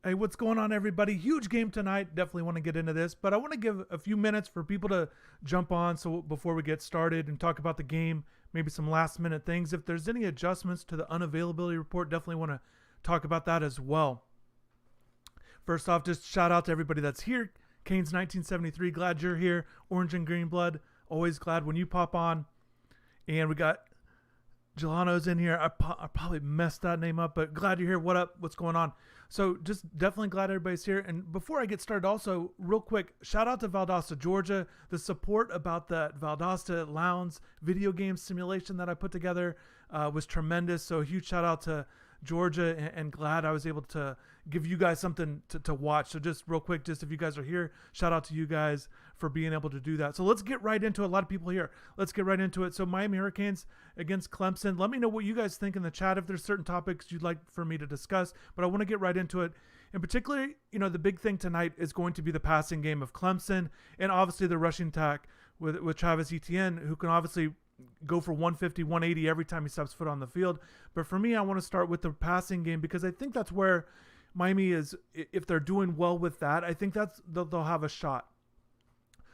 Hey, what's going on, everybody? Huge game tonight. Definitely want to get into this, but I want to give a few minutes for people to jump on. So before we get started and talk about the game, maybe some last minute things. If there's any adjustments to the unavailability report, definitely want to talk about that as well. First off, just shout out to everybody that's here. Canes 1973, glad you're here. Orange and Green Blood, always glad when you pop on. And we got Jelano's in here. I probably messed that name up, but glad you're here. What up? What's going on? So just definitely glad everybody's here. And before I get started, also real quick, shout out to Valdosta, Georgia. The support about that Valdosta Lounge video game simulation that I put together was tremendous. So a huge shout out to Georgia, and glad I was able to give you guys something to watch. So just real quick, just if you guys are here, shout out to you guys for being able to do that. So let's get right into it. A lot of people here. Let's get right into it. So Miami Hurricanes against Clemson. Let me know what you guys think in the chat if there's certain topics you'd like for me to discuss, but I want to get right into it. And particularly, the big thing tonight is going to be the passing game of Clemson and obviously the rushing attack with Travis Etienne, who can obviously go for 150, 180 every time he steps foot on the field. But for me, I want to start with the passing game because I think that's where Miami is. If they're doing well with that, I think they'll have a shot.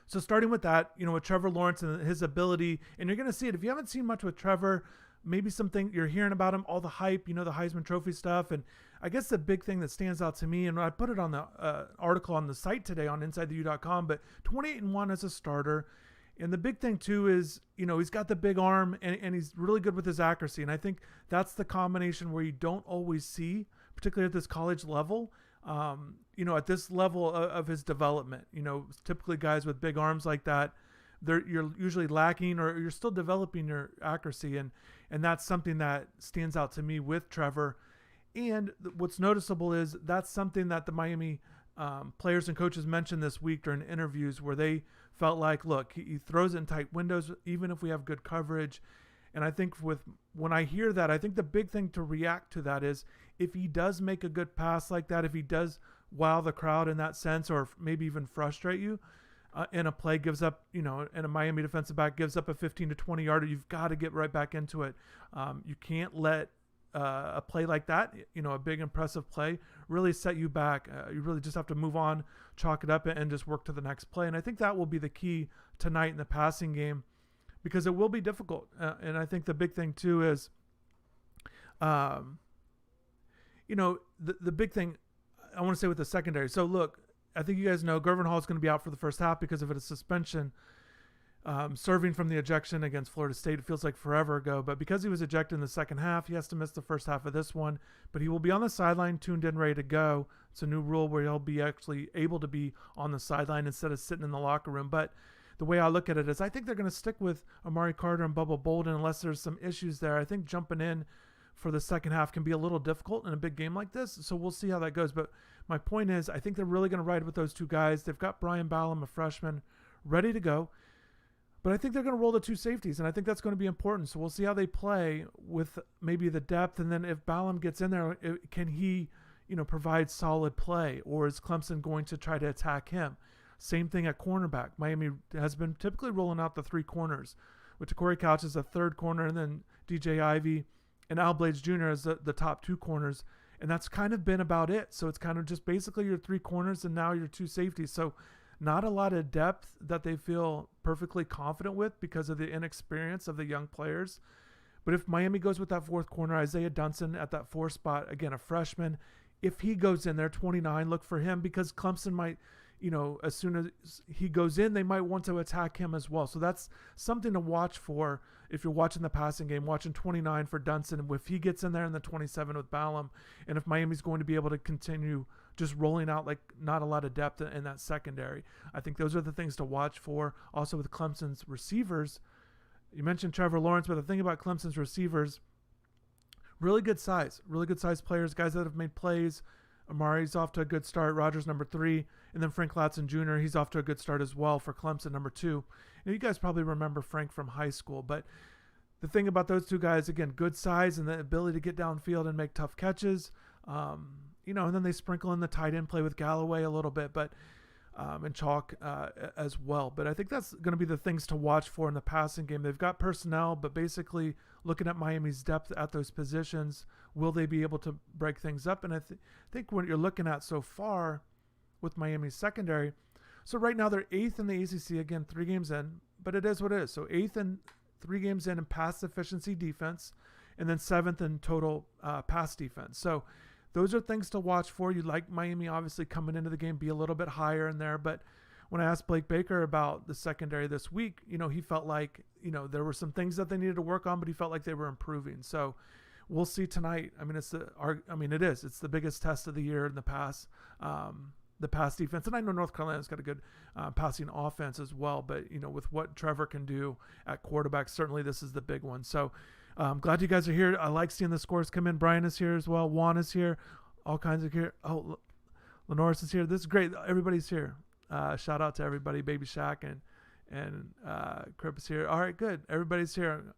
So starting with that, with Trevor Lawrence and his ability, and you're going to see it. If you haven't seen much with Trevor, maybe something you're hearing about him, all the hype, the Heisman Trophy stuff. And I guess the big thing that stands out to me, and I put it on the article on the site today on InsideTheU.com, but 28-1 as a starter. And the big thing, too, is, he's got the big arm and he's really good with his accuracy. And I think that's the combination where you don't always see, particularly at this college level, at this level of his development. Typically guys with big arms like that, you're usually lacking or you're still developing your accuracy. And that's something that stands out to me with Trevor. And what's noticeable is that's something that the Miami players and coaches mentioned this week during interviews where they felt like, look, he throws it in tight windows, even if we have good coverage. And I think when I hear that, I think the big thing to react to that is if he does make a good pass like that, if he does wow the crowd in that sense, or maybe even frustrate you, and a play gives up, and a Miami defensive back gives up a 15 to 20 yarder, you've got to get right back into it. You can't let a play like that, a big impressive play, really set you back. You really just have to move on, chalk it up, and just work to the next play. And I think that will be the key tonight in the passing game because it will be difficult. And I think the big thing too is, the big thing I want to say with the secondary. So look, I think you guys know Gervin Hall is going to be out for the first half because of a suspension. Serving from the ejection against Florida State, it feels like forever ago, but because he was ejected in the second half, he has to miss the first half of this one, but he will be on the sideline, tuned in, ready to go. It's a new rule where he'll be actually able to be on the sideline instead of sitting in the locker room. But the way I look at it is I think they're going to stick with Amari Carter and Bubba Bolden unless there's some issues there. I think jumping in for the second half can be a little difficult in a big game like this, so we'll see how that goes. But my point is I think they're really going to ride with those two guys. They've got Brian Ballum, a freshman, ready to go. But I think they're going to roll the two safeties, and I think that's going to be important. So we'll see how they play with maybe the depth, and then if Ballum gets in there, can he, provide solid play, or is Clemson going to try to attack him? Same thing at cornerback. Miami has been typically rolling out the three corners, with Corey Couch as a third corner, and then DJ Ivey and Al Blades Jr. as the top two corners, and that's kind of been about it. So it's kind of just basically your three corners and now your two safeties. So not a lot of depth that they feel perfectly confident with because of the inexperience of the young players. But if Miami goes with that fourth corner, Isaiah Dunson at that 4 spot, again, a freshman, if he goes in there, 29, look for him because Clemson might, as soon as he goes in, they might want to attack him as well. So that's something to watch for if you're watching the passing game, watching 29 for Dunson. If he gets in there in the 27 with Ballum, and if Miami's going to be able to continue just rolling out like not a lot of depth in that secondary. I think those are the things to watch for. Also with Clemson's receivers, you mentioned Trevor Lawrence, but the thing about Clemson's receivers, really good size players, guys that have made plays. Amari's off to a good start. Rogers, number 3. And then Frank Latson Jr., he's off to a good start as well for Clemson, number 2. And you guys probably remember Frank from high school. But the thing about those two guys, again, good size and the ability to get downfield and make tough catches. And then they sprinkle in the tight end play with Galloway a little bit. But and chalk as well. But I think that's going to be the things to watch for in the passing game. They've got personnel, but basically looking at Miami's depth at those positions, will they be able to break things up? And I think what you're looking at so far with Miami's secondary, so right now they're 8th in the ACC, again, 3 games in, but it is what it is. So 8th and 3 games in pass efficiency defense, and then 7th in total pass defense. So those are things to watch for. You'd like Miami obviously coming into the game be a little bit higher in there. But when I asked Blake Baker about the secondary this week, he felt like, there were some things that they needed to work on, but he felt like they were improving. So we'll see tonight. I mean, it's the biggest test of the year in the pass defense. And I know North Carolina's got a good passing offense as well. But, with what Trevor can do at quarterback, certainly this is the big one. So I'm glad you guys are here. I like seeing the scores come in. Brian is here as well. Juan is here. All kinds of here. Oh, Lenoris is here. This is great. Everybody's here. Shout out to everybody. Baby Shaq and Crip is here. All right, good. Everybody's here.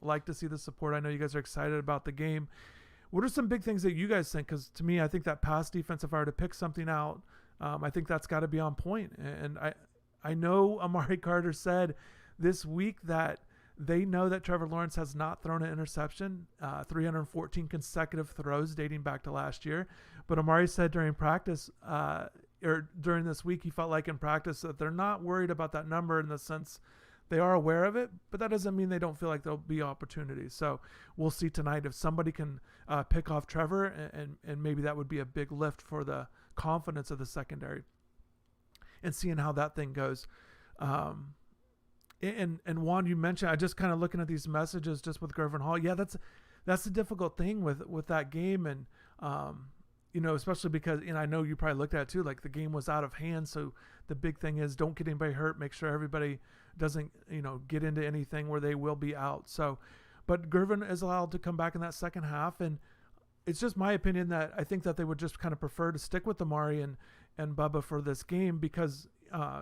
Like to see the support. I know you guys are excited about the game. What are some big things that you guys think? Because to me, I think that pass defense, if I were to pick something out, I think that's got to be on point. And I know Amari Carter said this week that they know that Trevor Lawrence has not thrown an interception, 314 consecutive throws dating back to last year. But Amari said during practice, or during this week, he felt like in practice that they're not worried about that number, in the sense they are aware of it, but that doesn't mean they don't feel like there'll be opportunities. So we'll see tonight if somebody can pick off Trevor, and maybe that would be a big lift for the confidence of the secondary, and seeing how that thing goes. And Juan, you mentioned, I just kind of looking at these messages just with Gervin Hall. Yeah, that's the difficult thing with that game. And, especially because, I know you probably looked at it too, like the game was out of hand. So the big thing is don't get anybody hurt. Make sure everybody doesn't, get into anything where they will be out. So, but Gervin is allowed to come back in that second half. And it's just my opinion that I think that they would just kind of prefer to stick with Amari and Bubba for this game, because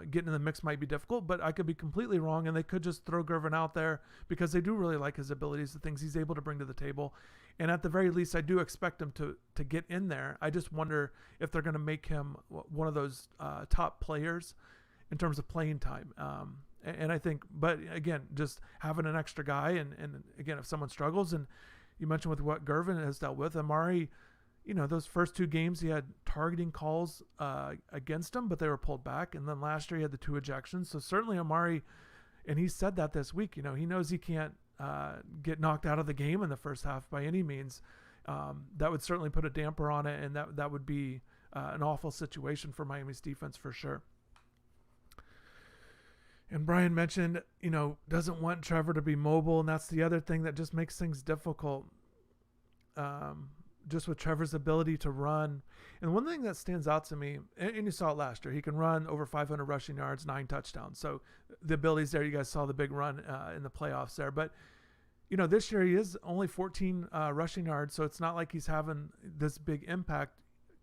getting in the mix might be difficult, but I could be completely wrong, and they could just throw Gervin out there because they do really like his abilities, the things he's able to bring to the table. And at the very least, I do expect him to get in there. I just wonder if they're going to make him one of those top players in terms of playing time. And I think, but again, just having an extra guy, and again, if someone struggles, and you mentioned with what Gervin has dealt with, Amari, those first 2 games he had targeting calls against him, but they were pulled back. And then last year he had the 2 ejections. So certainly Amari, and he said that this week, he knows he can't get knocked out of the game in the first half by any means. That would certainly put a damper on it, and that would be an awful situation for Miami's defense for sure. And Brian mentioned, doesn't want Trevor to be mobile, and that's the other thing that just makes things difficult. Just with Trevor's ability to run. And one thing that stands out to me, and you saw it last year, he can run over 500 rushing yards, 9 touchdowns. So the ability's there. You guys saw the big run in the playoffs there. But, this year he is only 14 rushing yards, so it's not like he's having this big impact.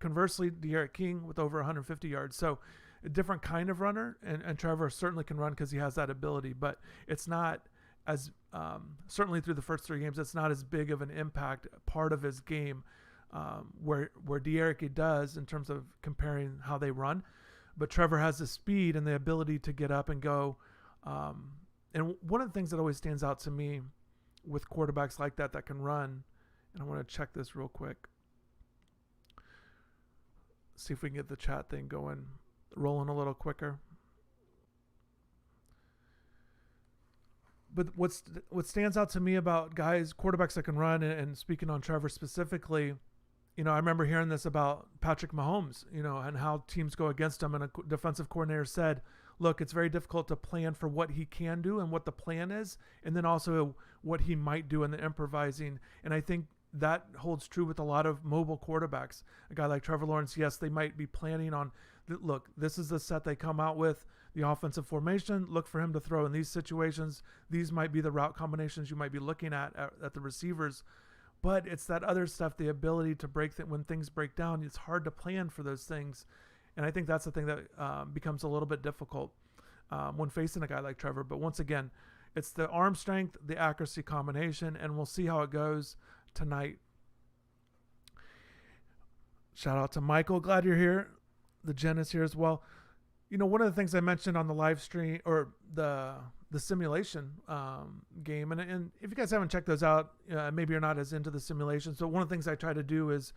Conversely, De'Aaron King with over 150 yards. So a different kind of runner, and Trevor certainly can run because he has that ability, but it's not as certainly through the first 3 games, it's not as big of an impact part of his game where De'Aaron does in terms of comparing how they run. But Trevor has the speed and the ability to get up and go. And one of the things that always stands out to me with quarterbacks like that can run, and I want to check this real quick, see if we can get the chat thing rolling a little quicker. But what stands out to me about quarterbacks that can run, and speaking on Trevor specifically, I remember hearing this about Patrick Mahomes, and how teams go against him. And a defensive coordinator said, look, it's very difficult to plan for what he can do and what the plan is, and then also what he might do in the improvising. And I think that holds true with a lot of mobile quarterbacks. A guy like Trevor Lawrence, yes, they might be planning on, look, this is the set they come out with, the offensive formation, look for him to throw in these situations. These might be the route combinations you might be looking at the receivers. But it's that other stuff, the ability to when things break down, it's hard to plan for those things. And I think that's the thing that becomes a little bit difficult when facing a guy like Trevor. But once again, it's the arm strength, the accuracy combination, and we'll see how it goes tonight. Shout out to Michael. Glad you're here. The Jen is here as well. One of the things I mentioned on the live stream or the simulation game, and if you guys haven't checked those out, maybe you're not as into the simulations. So one of the things I try to do is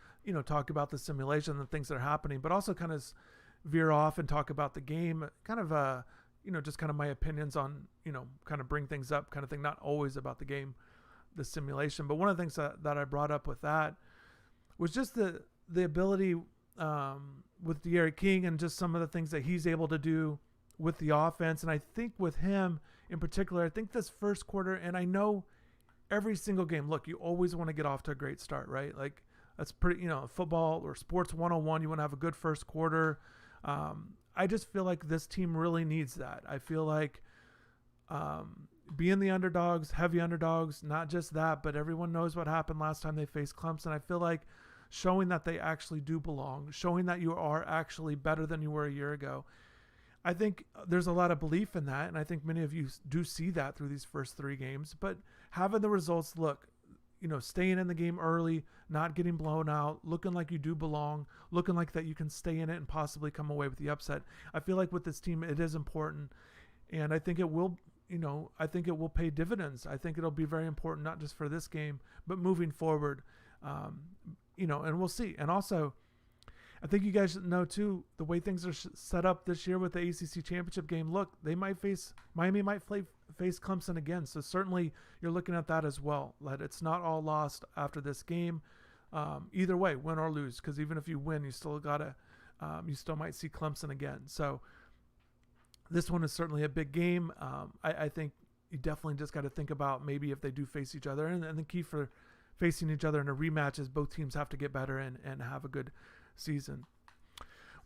talk about the simulation, the things that are happening, but also kind of veer off and talk about the game, kind of just kind of my opinions on kind of bring things up, kind of thing. Not always about the game, the simulation, but one of the things that I brought up with that was just the ability with De'Aaron King and just some of the things that he's able to do with the offense. And I think with him in particular, I think this first quarter, and I know every single game, look, you always want to get off to a great start, right? Like that's pretty, football or sports 101, you want to have a good first quarter. I just feel like this team really needs that. I feel like being the underdogs, heavy underdogs, not just that, but everyone knows what happened last time they faced Clemson. I feel like showing that they actually do belong, showing that you are actually better than you were a year ago. I think there's a lot of belief in that, and I think many of you do see that through these first 3 games. But having the results look, staying in the game early, not getting blown out, looking like you do belong, looking like that you can stay in it and possibly come away with the upset. I feel like with this team, it is important, and I think it will. I think it will pay dividends. I think it'll be very important, not just for this game, but moving forward. And we'll see. And also, I think you guys know too, the way things are set up this year with the ACC championship game. Look, Miami might face Clemson again. So certainly you're looking at that as well. That it's not all lost after this game. Either way, win or lose, because even if you win, you still might see Clemson again. So this one is certainly a big game. I think you definitely just got to think about maybe if they do face each other, and the key for facing each other in a rematch is both teams have to get better and have a good season.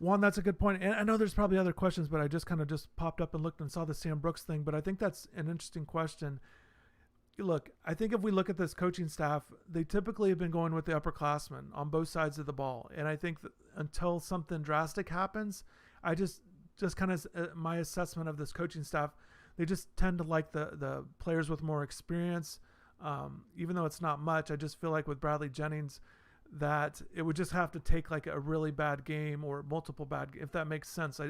Juan, that's a good point. And I know there's probably other questions, but I just kind of popped up and looked and saw the Sam Brooks thing. But I think that's an interesting question. Look, I think if we look at this coaching staff, they typically have been going with the upperclassmen on both sides of the ball. And I think that until something drastic happens, I just kind of my assessment of this coaching staff, they just tend to like the players with more experience. Even though it's not much, I just feel like with Bradley Jennings that it would just have to take like a really bad game or multiple bad, if that makes sense.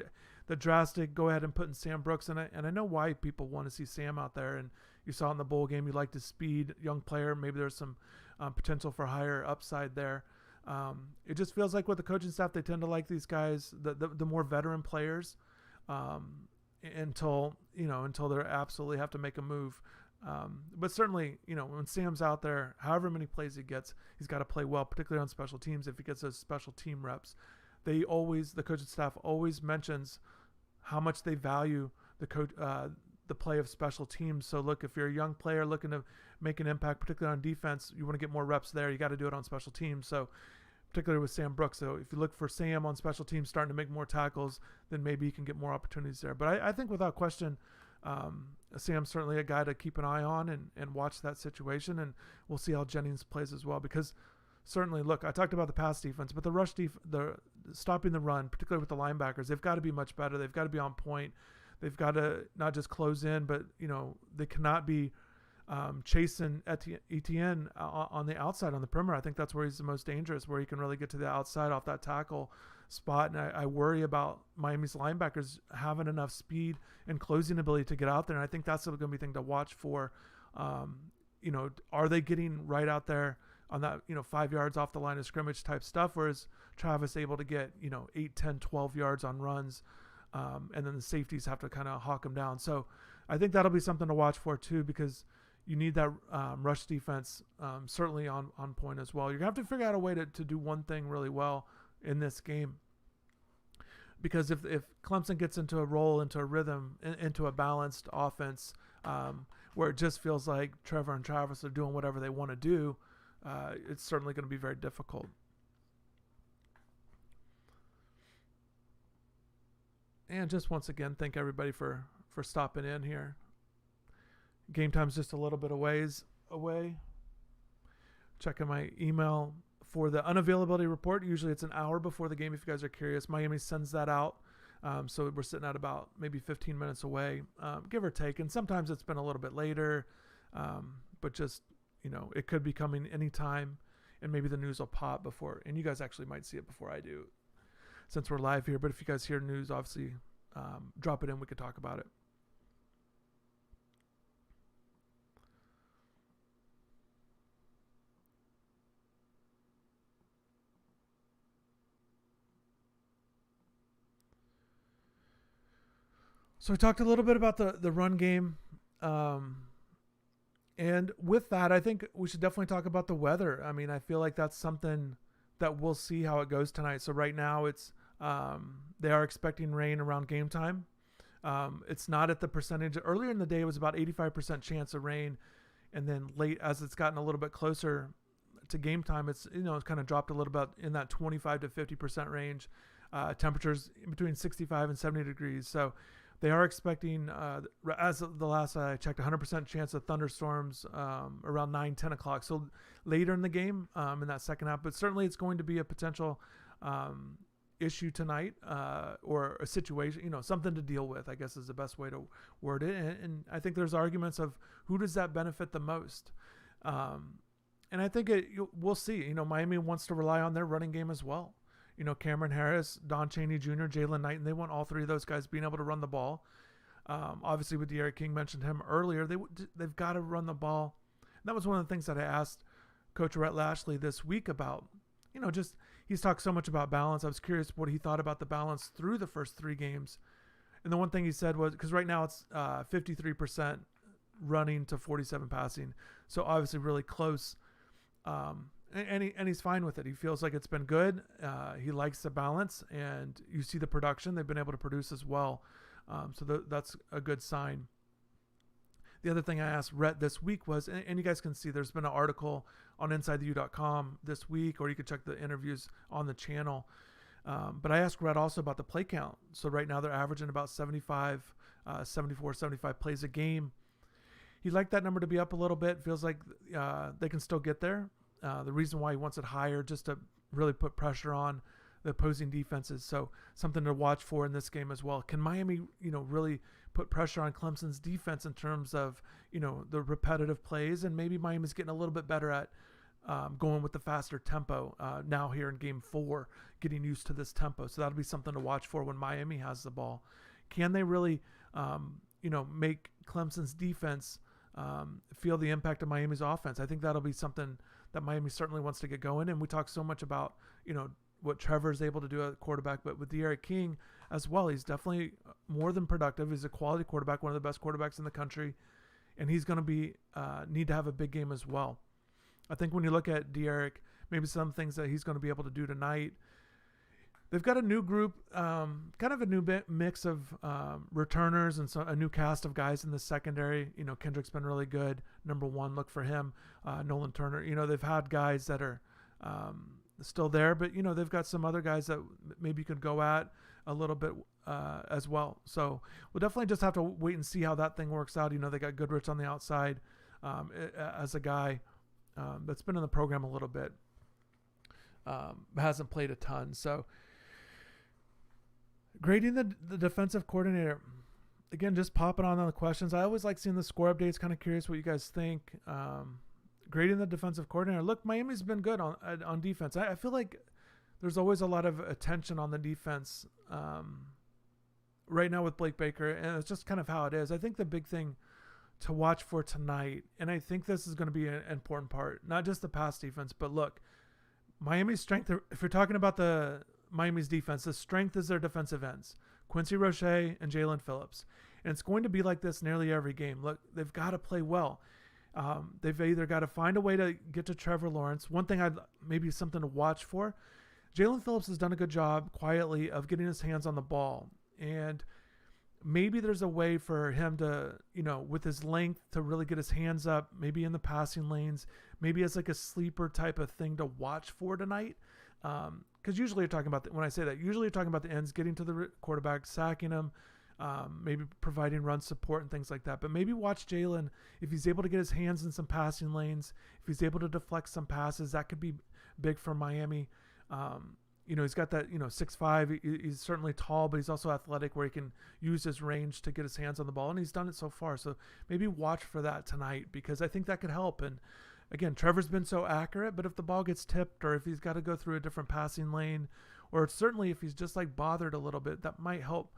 The drastic, go ahead and put in Sam Brooks, and I know why people want to see Sam out there. And you saw in the bowl game, you liked his speed, young player. Maybe there's some potential for higher upside there. It just feels like with the coaching staff, they tend to like these guys, the more veteran players, until they absolutely have to make a move. But certainly, when Sam's out there, however many plays he gets, he's got to play well, particularly on special teams. If he gets those special team reps, the coaching staff always mentions how much they value the play of special teams. So look, if you're a young player looking to make an impact, particularly on defense, you want to get more reps there. You got to do it on special teams. So particularly with Sam Brooks. So if you look for Sam on special teams starting to make more tackles, then maybe you can get more opportunities there. But I think without question, Sam's certainly a guy to keep an eye on and watch that situation, and we'll see how Jennings plays as well. Because certainly, look, I talked about the pass defense, but the rush the stopping the run, particularly with the linebackers, they've got to be much better. They've got to be on point. They've got to not just close in, but they cannot be chasing Etienne on the outside on the perimeter. I think that's where he's the most dangerous, where he can really get to the outside off that tackle spot. And I worry about Miami's linebackers having enough speed and closing ability to get out there. And I think that's going to be a thing to watch for. Are they getting right out there on that, 5 yards off the line of scrimmage type stuff? Whereas Travis able to get, 8, 10, 12 yards on runs. And then the safeties have to kind of hawk them down. So I think that'll be something to watch for too, because you need that rush defense certainly on point as well. You're going to have to figure out a way to do one thing really well in this game. Because if Clemson gets into a roll, into a rhythm, into a balanced offense where it just feels like Trevor and Travis are doing whatever they want to do, it's certainly going to be very difficult. And just once again, thank everybody for stopping in here. Game time's just a little bit away. Checking my email for the unavailability report. Usually it's an hour before the game if you guys are curious. Miami sends that out. So we're sitting at about maybe 15 minutes away, give or take. And sometimes it's been a little bit later. But just, it could be coming anytime. And maybe the news will pop before. And you guys actually might see it before I do, since we're live here. But if you guys hear news, obviously drop it in. We could talk about it. So we talked a little bit about the run game. And with that, I think we should definitely talk about the weather. I mean, I feel like that's something that we'll see how it goes tonight. So right now it's they are expecting rain around game time. It's not at the percentage. Earlier in the day, it was about 85% chance of rain. And then late, as it's gotten a little bit closer to game time, it's kind of dropped a little bit in that 25 to 50% range. Temperatures between 65 and 70 degrees. So they are expecting, as of the last I checked, 100% chance of thunderstorms around 9, 10 o'clock. So later in the game, in that second half. But certainly it's going to be a potential issue tonight, or a situation, something to deal with, I guess is the best way to word it. And I think there's arguments of who does that benefit the most. And I think we'll see. Miami wants to rely on their running game as well. Cameron Harris, Don Chaney Jr., Jalen Knight, and they want all three of those guys being able to run the ball. Obviously, with D'Eriq King, mentioned him earlier, they've got to run the ball. And that was one of the things that I asked Coach Rhett Lashley this week about. He's talked so much about balance. I was curious what he thought about the balance through the first 3 games. And the one thing he said was, because right now it's 53% running to 47 passing, so obviously really close. And he's fine with it. He feels like it's been good. He likes the balance, and you see the production. They've been able to produce as well. So that's a good sign. The other thing I asked Rhett this week was, and you guys can see there's been an article on InsideTheU.com this week, or you can check the interviews on the channel. But I asked Rhett also about the play count. So right now they're averaging about 74, 75 plays a game. He'd like that number to be up a little bit. Feels like they can still get there. The reason why he wants it higher, just to really put pressure on the opposing defenses. So something to watch for in this game as well. Can Miami, really put pressure on Clemson's defense in terms of, the repetitive plays, and maybe Miami's getting a little bit better at going with the faster tempo now here in game 4, getting used to this tempo. So that'll be something to watch for when Miami has the ball. Can they really, make Clemson's defense feel the impact of Miami's offense? I think that'll be something that Miami certainly wants to get going. And we talk so much about, what Trevor's able to do at quarterback, but with D'Eriq King as well, he's definitely more than productive. He's a quality quarterback, one of the best quarterbacks in the country, and he's going to be need to have a big game as well. I think when you look at D'Eriq, maybe some things that he's going to be able to do tonight. They've got a new group, kind of a new mix of returners and a new cast of guys in the secondary. Kendrick's been really good. Number 1, look for him. Nolan Turner. They've had guys that are still there, but they've got some other guys that maybe you could go at a little bit as well. So we'll definitely just have to wait and see how that thing works out. They got Goodrich on the outside as a guy that's been in the program a little bit, hasn't played a ton. So grading the defensive coordinator, again, just popping on the questions. I always like seeing the score updates. Kind of curious what you guys think. Grading the defensive coordinator. Look, Miami's been good on defense. I feel like there's always a lot of attention on the defense right now with Blake Baker, and it's just kind of how it is. I think the big thing to watch for tonight, and I think this is going to be an important part, not just the pass defense, but look, Miami's strength, if you're talking about Miami's defense, the strength is their defensive ends, Quincy Roche and Jalen Phillips. And it's going to be like this nearly every game. Look, they've got to play well. They've either got to find a way to get to Trevor Lawrence. One thing maybe something to watch for, Jalen Phillips has done a good job quietly of getting his hands on the ball. And maybe there's a way for him to, with his length, to really get his hands up, maybe in the passing lanes, maybe as like a sleeper type of thing to watch for tonight. Because usually you're talking about, when I say that, usually you're talking about the ends, getting to the quarterback, sacking him, maybe providing run support and things like that. But maybe watch Jalen, if he's able to get his hands in some passing lanes, if he's able to deflect some passes, that could be big for Miami. He's got that, 6'5". He's certainly tall, but he's also athletic, where he can use his range to get his hands on the ball, and he's done it so far. So maybe watch for that tonight, because I think that could help. And again, Trevor's been so accurate, but if the ball gets tipped, or if he's got to go through a different passing lane, or certainly if he's just like bothered a little bit, that might help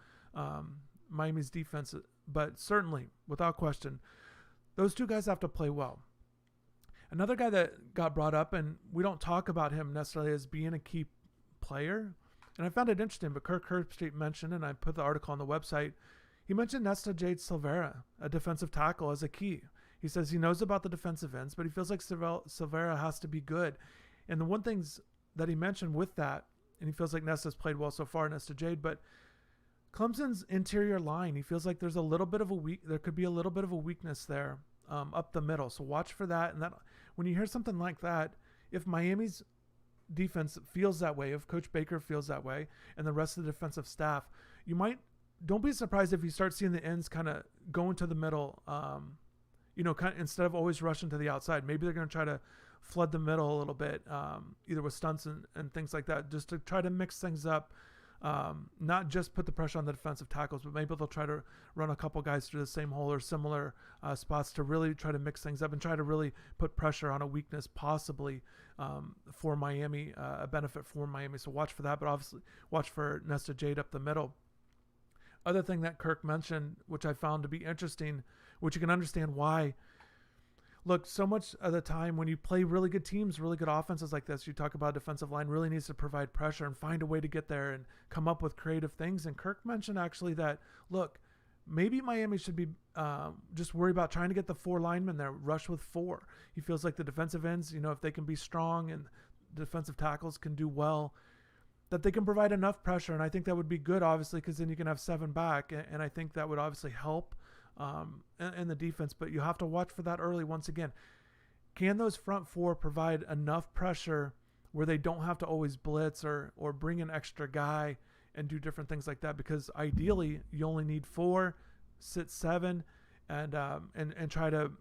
Miami's defense, but certainly, without question, those two guys have to play well. Another guy that got brought up, and we don't talk about him necessarily as being a key player, and I found it interesting, but Kirk Herbstreit mentioned, and I put the article on the website, he mentioned Nesta Jade Silvera, a defensive tackle, as a key. He says he knows about the defensive ends, but he feels like Silvera has to be good. And the one things that he mentioned with that, and he feels like Nesta's played well so far, Nesta Jade, but Clemson's interior line, he feels like there's a little bit of there could be a little bit of a weakness there up the middle. So watch for that. And that when you hear something like that, if Miami's defense feels that way, if Coach Baker feels that way, and the rest of the defensive staff, don't be surprised if you start seeing the ends kind of go into the middle, kind of, instead of always rushing to the outside. Maybe they're going to try to flood the middle a little bit, either with stunts and things like that, just to try to mix things up. Not just put the pressure on the defensive tackles, but maybe they'll try to run a couple guys through the same hole or similar spots to really try to mix things up and try to really put pressure on a weakness possibly for Miami, a benefit for Miami. So watch for that, but obviously watch for Nesta Jade up the middle. Other thing that Kirk mentioned, which I found to be interesting, which you can understand why. Look, so much of the time when you play really good teams, really good offenses like this, you talk about defensive line really needs to provide pressure and find a way to get there and come up with creative things. And Kirk mentioned actually that, look, maybe Miami should be just worry about trying to get the 4 linemen there, rush with 4. He feels like the defensive ends, if they can be strong and defensive tackles can do well, that they can provide enough pressure. And I think that would be good, obviously, because then you can have 7 back. And I think that would obviously help in the defense, but you have to watch for that early. Once again, can those front 4 provide enough pressure where they don't have to always blitz or bring an extra guy and do different things like that? Because ideally you only need 4, sit 7, and try to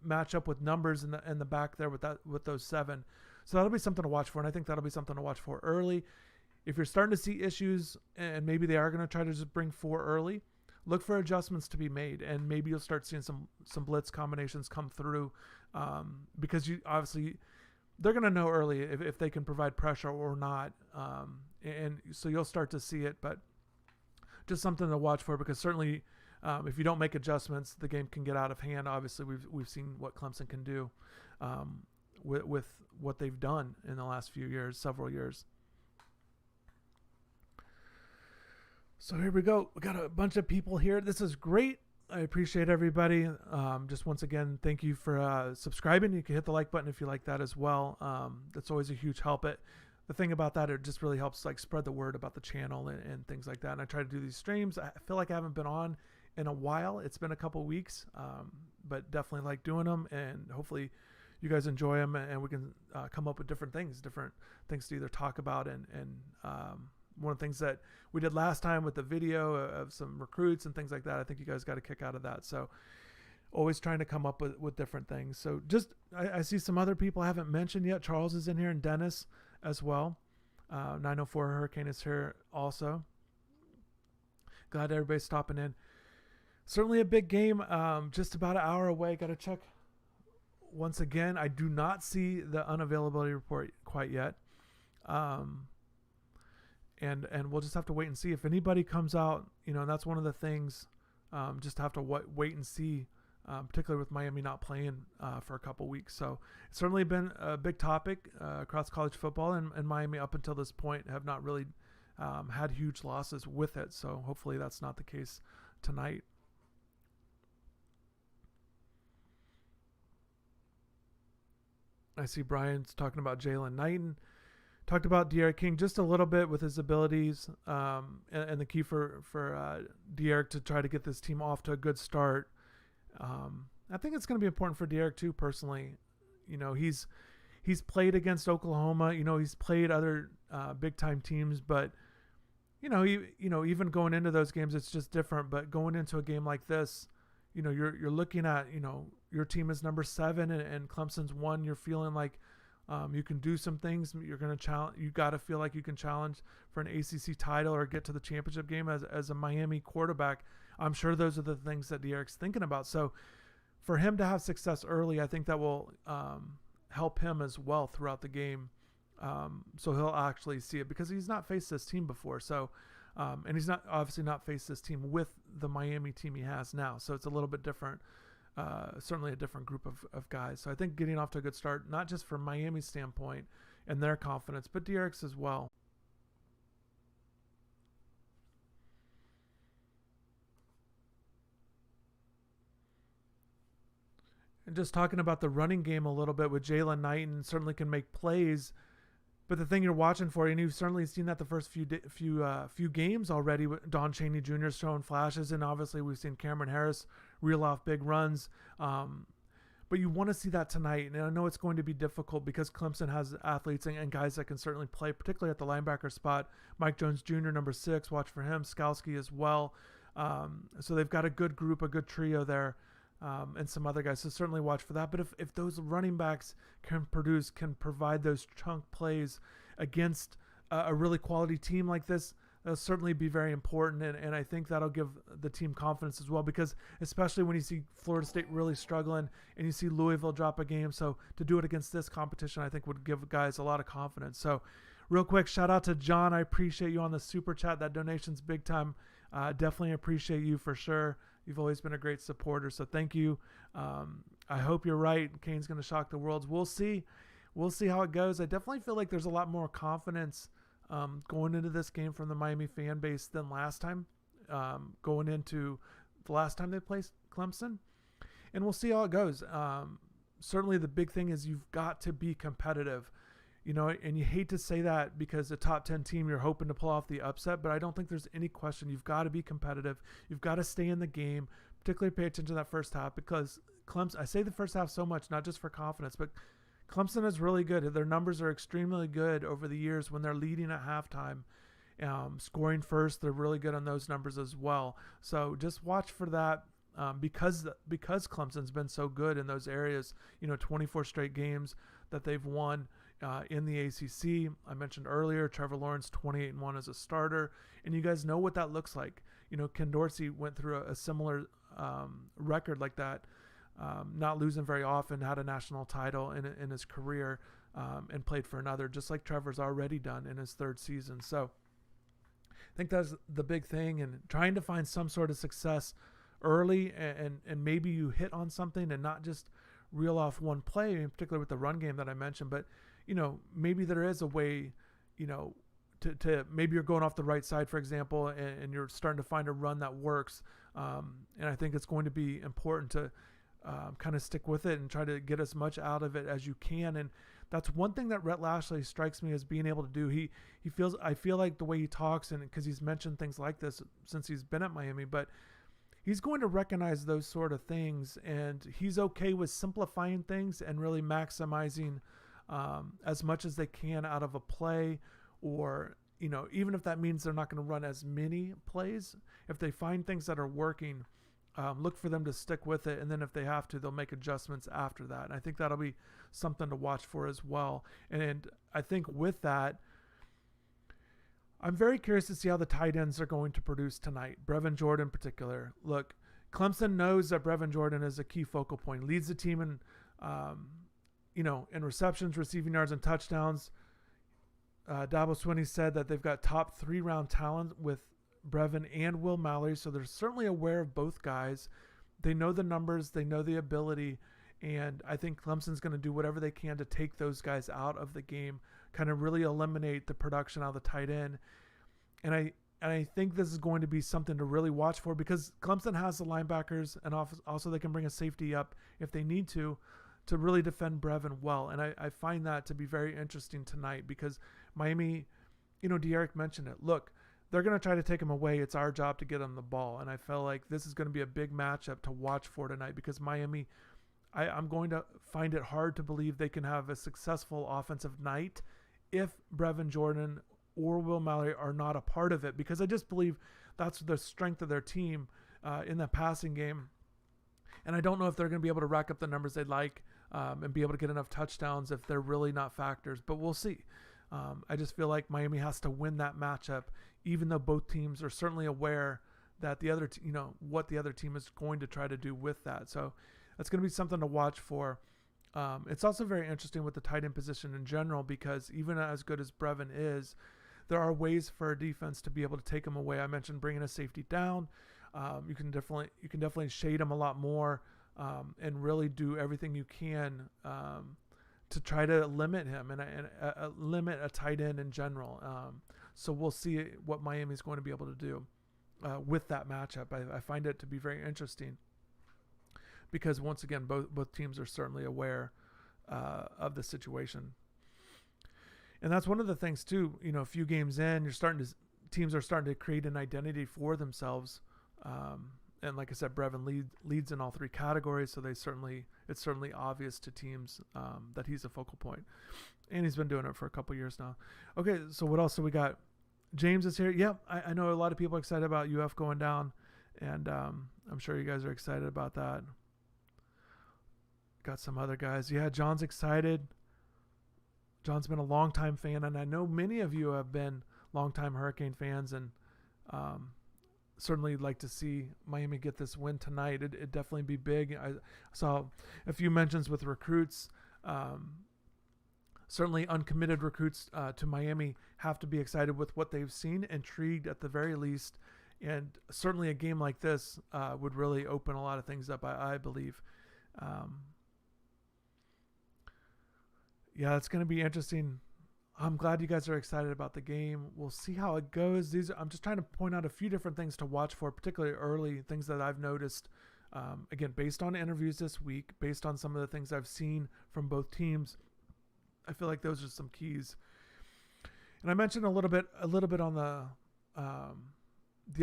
match up with numbers in the back there with those 7. So that'll be something to watch for, and I think that'll be something to watch for early. If you're starting to see issues and maybe they are going to try to just bring 4 early, look for adjustments to be made, and maybe you'll start seeing some blitz combinations come through, because they're going to know early if they can provide pressure or not, and so you'll start to see it. But just something to watch for, because certainly if you don't make adjustments, the game can get out of hand. Obviously, we've seen what Clemson can do with what they've done in the last several years. So here we go. We got a bunch of people here. This is great. I appreciate everybody. Just once again, thank you for subscribing. You can hit the like button if you like that as well. That's always a huge help. The thing about that, it just really helps spread the word about the channel and things like that. And I try to do these streams. I feel like I haven't been on in a while. It's been a couple weeks, but definitely like doing them. And hopefully you guys enjoy them, and we can come up with different things to either talk about. And one of the things that we did last time with the video of some recruits and things like that, I think you guys got a kick out of that. So always trying to come up with different things. So I see some other people I haven't mentioned yet. Charles is in here, and Dennis as well. 904 Hurricane is here also. Glad everybody's stopping in. Certainly a big game, just about an hour away. Got to check once again. I do not see the unavailability report quite yet. And we'll just have to wait and see if anybody comes out. And that's one of the things. Just have to wait and see, particularly with Miami not playing for a couple weeks. So it's certainly been a big topic across college football, and Miami up until this point have not really had huge losses with it. So hopefully that's not the case tonight. I see Brian's talking about Jalen Knighton. Talked about De'Aaron King just a little bit with his abilities, and the key for De'Aaron to try to get this team off to a good start. I think it's going to be important for De'Aaron too, personally. He's played against Oklahoma. He's played other big time teams, but even going into those games, it's just different. But going into a game like this, you're looking at your team is number 7 and Clemson's 1. You're feeling like you can do some things. You're going to challenge. You got to feel like you can challenge for an ACC title or get to the championship game as a Miami quarterback. I'm sure those are the things that De'Aaron's thinking about. So for him to have success early, I think that will help him as well throughout the game. So he'll actually see it, because he's not faced this team before. So And he's not obviously not faced this team with the Miami team he has now. So it's a little bit different, certainly a different group of guys. So I think getting off to a good start, not just from Miami's standpoint and their confidence, but Derek's as well. And just talking about the running game a little bit with Jalen Knighton, certainly can make plays. But the thing you're watching for, and you've certainly seen that the first few games already, with Don Chaney Jr. showing flashes, and obviously we've seen Cameron Harris reel off big runs. But you want to see that tonight, and I know it's going to be difficult because Clemson has athletes and guys that can certainly play, particularly at the linebacker spot. Mike Jones Jr., number 6, watch for him. Skalski as well. So they've got a good group, a good trio there. And some other guys, so certainly watch for that. But if those running backs can provide those chunk plays against a really quality team like this, that'll certainly be very important. And I think that'll give the team confidence as well, because especially when you see Florida State really struggling and you see Louisville drop a game, so to do it against this competition, I think would give guys a lot of confidence. So real quick, shout out to John. I appreciate you on the super chat. That donation's big time. Definitely appreciate you for sure. You've always been a great supporter, so thank you. I hope you're right. Kane's going to shock the world. We'll see. We'll see how it goes. I definitely feel like there's a lot more confidence going into this game from the Miami fan base than last time, going into the last time they played Clemson. And we'll see how it goes. Certainly the big thing is you've got to be competitive. You know, and you hate to say that because a top 10 team, you're hoping to pull off the upset, but I don't think there's any question. You've got to be competitive. You've got to stay in the game, particularly pay attention to that first half, because Clemson, I say the first half so much, not just for confidence, but Clemson is really good. Their numbers are extremely good over the years when they're leading at halftime. Scoring first, they're really good on those numbers as well. So just watch for that. Because Clemson's been so good in those areas, 24 straight games that they've won in the ACC. I mentioned earlier, Trevor Lawrence 28-1 as a starter, and you guys know what that looks like. Ken Dorsey went through a similar record like that, not losing very often, had a national title in his career, and played for another, just like Trevor's already done in his 3rd season. So I think that's the big thing, and trying to find some sort of success early, and maybe you hit on something and not just reel off one play, in particular with the run game that I mentioned, but maybe there is a way, to maybe you're going off the right side, for example, and you're starting to find a run that works. And I think it's going to be important to kind of stick with it and try to get as much out of it as you can. And that's one thing that Rhett Lashley strikes me as being able to do. I feel like the way he talks, and because he's mentioned things like this since he's been at Miami, but he's going to recognize those sort of things, and he's okay with simplifying things and really maximizing as much as they can out of a play, or, even if that means they're not going to run as many plays. If they find things that are working, look for them to stick with it, and then if they have to, they'll make adjustments after that. And I think that'll be something to watch for as well. And I think with that, I'm very curious to see how the tight ends are going to produce tonight. Brevin Jordan in particular. Look, Clemson knows that Brevin Jordan is a key focal point. Leads the team in, in receptions, receiving yards, and touchdowns. Dabo Swinney said that they've got top 3-round talent with Brevin and Will Mallory, so they're certainly aware of both guys. They know the numbers, they know the ability, and I think Clemson's going to do whatever they can to take those guys out of the game, kind of really eliminate the production out of the tight end. And I think this is going to be something to really watch for, because Clemson has the linebackers, and also they can bring a safety up if they need to really defend Brevin well. And I find that to be very interesting tonight, because Miami, De'Eric mentioned it. Look, they're going to try to take him away. It's our job to get him the ball. And I feel like this is going to be a big matchup to watch for tonight, because Miami, I'm going to find it hard to believe they can have a successful offensive night if Brevin Jordan or Will Mallory are not a part of it, because I just believe that's the strength of their team in the passing game. And I don't know if they're going to be able to rack up the numbers they'd like and be able to get enough touchdowns if they're really not factors, but we'll see. I just feel like Miami has to win that matchup, even though both teams are certainly aware that the other, what the other team is going to try to do with that. So that's going to be something to watch for. It's also very interesting with the tight end position in general, because even as good as Brevin is, there are ways for a defense to be able to take them away. I mentioned bringing a safety down. You can definitely shade him a lot more, and really do everything you can to try to limit him and limit a tight end in general. So we'll see what Miami's going to be able to do with that matchup. I find it to be very interesting because once again, both teams are certainly aware of the situation. And that's one of the things too, a few games in, teams are starting to create an identity for themselves. And like I said, Brevin leads in all three categories, so it's certainly obvious to teams that he's a focal point, and he's been doing it for a couple years now. Okay, so what else do we got? James is here. Yep, I know a lot of people are excited about UF going down, and I'm sure you guys are excited about that. Got some other guys. Yeah, John's excited. John's been a longtime fan, and I know many of you have been longtime Hurricane fans, and certainly like to see Miami get this win tonight. It'd definitely be big. I saw a few mentions with recruits. Certainly uncommitted recruits to Miami have to be excited with what they've seen, intrigued at the very least. And certainly a game like this would really open a lot of things up, I believe. Yeah, it's going to be interesting. I'm glad you guys are excited about the game. We'll see how it goes. I'm just trying to point out a few different things to watch for, particularly early, things that I've noticed. Again, based on interviews this week, based on some of the things I've seen from both teams, I feel like those are some keys. And I mentioned a little bit on the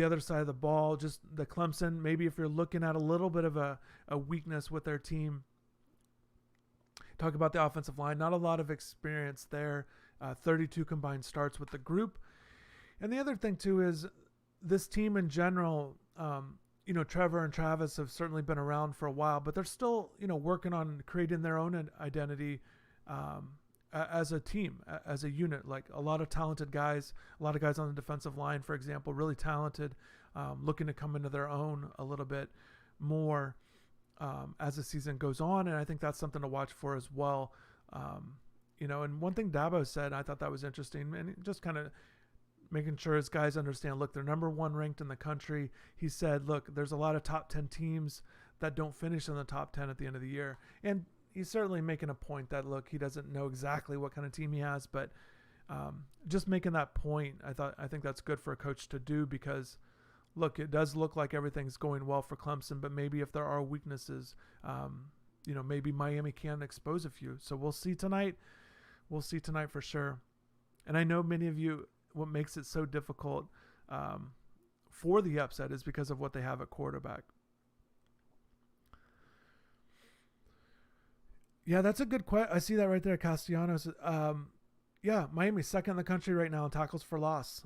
other side of the ball, just the Clemson. Maybe if you're looking at a little bit of a weakness with their team, talk about the offensive line. Not a lot of experience there. 32 combined starts with the group. And the other thing too is this team in general, Trevor and Travis have certainly been around for a while, but they're still, working on creating their own identity as a team, as a unit. Like a lot of talented guys, a lot of guys on the defensive line, for example, really talented, looking to come into their own a little bit more as the season goes on. And I think that's something to watch for as well. And one thing Dabo said, I thought that was interesting, and just kind of making sure his guys understand, look, they're number one ranked in the country. He said, look, there's a lot of top 10 teams that don't finish in the top 10 at the end of the year. And he's certainly making a point that, look, he doesn't know exactly what kind of team he has, but just making that point, I think that's good for a coach to do because, look, it does look like everything's going well for Clemson, but maybe if there are weaknesses, maybe Miami can expose a few. So we'll see tonight. We'll see tonight for sure. And I know many of you, what makes it so difficult for the upset is because of what they have at quarterback. Yeah, that's a good question. I see that right there, Castellanos. Miami's second in the country right now in tackles for loss.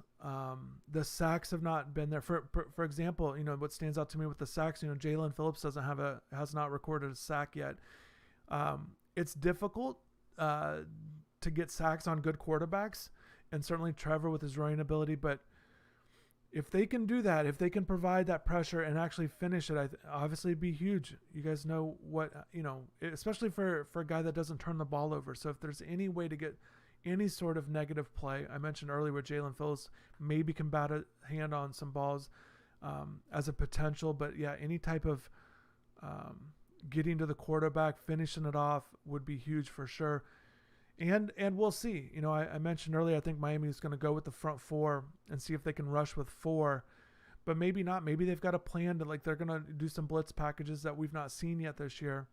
The sacks have not been there. For example, what stands out to me with the sacks, Jalen Phillips has not recorded a sack yet. It's difficult to get sacks on good quarterbacks, and certainly Trevor with his running ability. But if they can do that, if they can provide that pressure and actually finish it, obviously it'd be huge. You guys know what, especially for a guy that doesn't turn the ball over. So if there's any way to get any sort of negative play, I mentioned earlier where Jalen Phillips maybe can bat a hand on some balls as a potential, but yeah, any type of getting to the quarterback, finishing it off would be huge for sure. And we'll see. I mentioned earlier, I think Miami is going to go with the front four and see if they can rush with four, but maybe not. Maybe they've got a plan to, they're going to do some blitz packages that we've not seen yet this year.